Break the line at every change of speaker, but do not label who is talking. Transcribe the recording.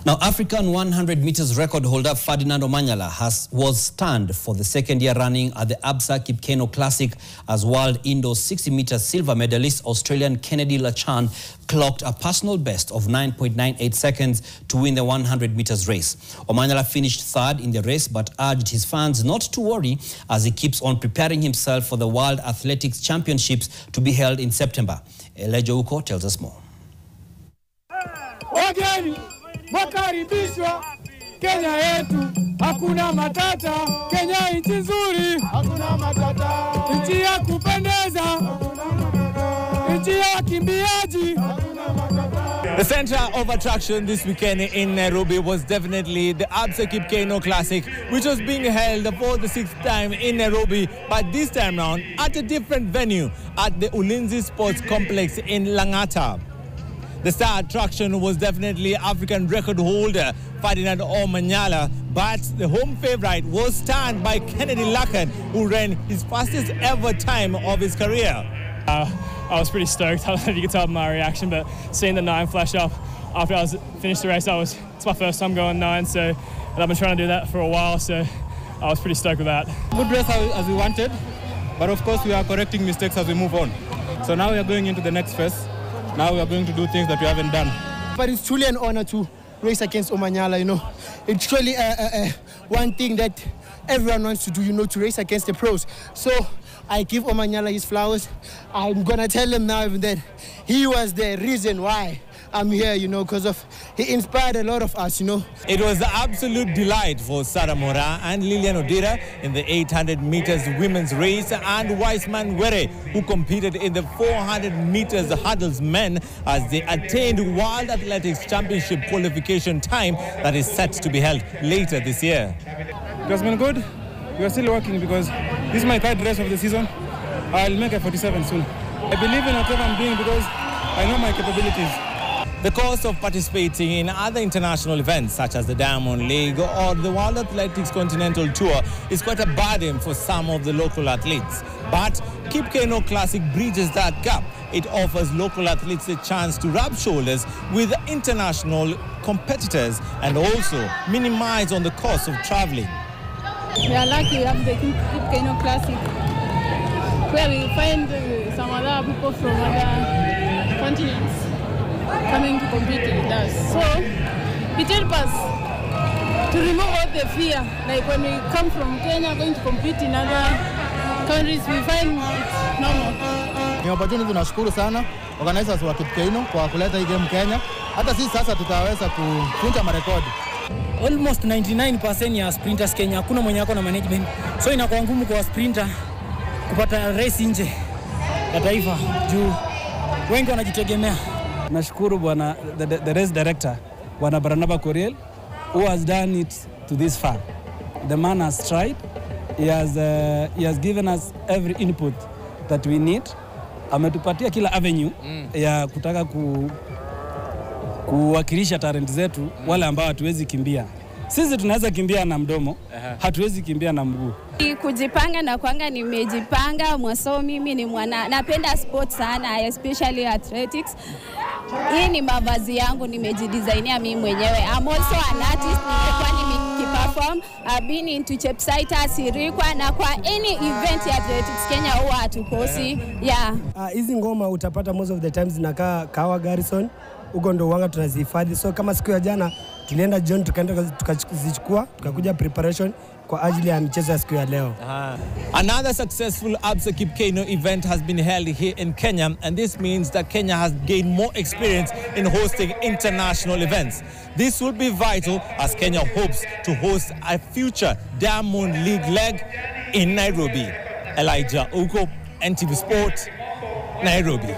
Now, African 100 meters record holder Ferdinand Omanyala was stunned for the second year running at the Absa Kip Keino Classic as world indoor 60 meters silver medalist Australian Kennedy Lachan clocked a personal best of 9.98 seconds to win the 100 meters race. Omanyala finished third in the race but urged his fans not to worry as he keeps on preparing himself for the World Athletics Championships to be held in September. Lachan tells us more.
Makaribishwa Kenya yetu, hakuna matata. Kenya nchi nzuri, hakuna matata. Nchi ya kupendeza, hakuna matata. Nchi ya wakimbiaji, hakuna matata.
The center of attraction this weekend in Nairobi was definitely the Absa Kip Keino Classic, which was being held for the 6th time in Nairobi, but this time round at a different venue at the Ulinzi Sports Complex in Lachan. The star attraction was definitely African record holder Ferdinand Omanyala, but the home favorite was stunned by Kennedy Lachan, who ran his fastest ever time of his career.
I was pretty stoked. I don't know if you could tell by my reaction, but seeing the 9 flash up after I finished the race, it's my first time going 9, and I've been trying to do that for a while, so I was pretty stoked with that.
Good race as we wanted, but of course we are correcting mistakes as we move on. So now we are going into the next phase. Now we are going to do things that we haven't done.
But it's truly an honor to race against Omanyala, you know. It's truly one thing that everyone wants to do, you know, to race against the pros. So I give Omanyala his flowers. I'm going to tell him now that he was the reason why I'm here, you know, because he inspired a lot of us, you know.
It was an absolute delight for Sarah Mora and Lilian Odira in the 800 meters women's race, and Wiseman Were, who competed in the 400 meters hurdles men as they attained World Athletics Championship qualification time that is set to be held later this year.
It has been good. We are still working because this is my 3rd race of the season. I'll make a 47 soon. I believe in whatever I'm doing because I know my capabilities.
The cost of participating in other international events such as the Diamond League or the World Athletics Continental Tour is quite a burden for some of the local athletes. But Kip Keino Classic bridges that gap. It offers local athletes a chance to rub shoulders with international competitors and also minimize on the cost of traveling.
We are lucky we have the Kip Keino Classic, where we find some other people from other continents coming to compete with us. So it helps us to remove all the fear. Like when we come from Kenya going to compete in other countries, we find it's normal.
Ni opportunity, tunashukuru sana organizers wa Kip Keino kwa kuleta hii game Kenya. Hata sisi sasa tutaweza kufunja marekodi.
Almost 99% ya sprinters Kenya hakuna mwenye ako na management. So inakuwa ngumu kwa sprinter kupata race nje ya taifa juu wengi wanajitegemea.
Nashukuru bwana the race director bwana Barnaba Koriel, who has done it to this far. The man has tried. He has given us every input that we need. Ametupatia kila avenue ya kutaka kuwakilisha talent zetu wale ambao hatuwezi kimbia. Sisi tunaweza kimbia na mdomo, hatuwezi kimbia na mguu.
Kujipanga na kwanga nimejipanga mwaso, mimi ni napenda sports sana, especially athletics. Hii ni mavazi yangu nimejidesignia mimi mwenyewe. I'm also an artist, nilikuwa nikiperform. I've been into Chepsaita, Sirikwa, na kwa any event ya athletics Kenya huwa hatukosi. Yeah.
Hizi ngoma utapata most of the times zinakaa Kawa Garrison. Huko ndo wanga tunazihifadhi. So kama siku ya jana tulienda John tukaenda tukazichukua tukakuja preparation kwa ajili ya michezo ya siku ya leo.
Another successful Absa Kip Keino event has been held here in Kenya, and this means that Kenya has gained more experience in hosting international events. This will be vital as Kenya hopes to host a future Diamond League leg in Nairobi. Elijah Uko, NTV Sport, Nairobi.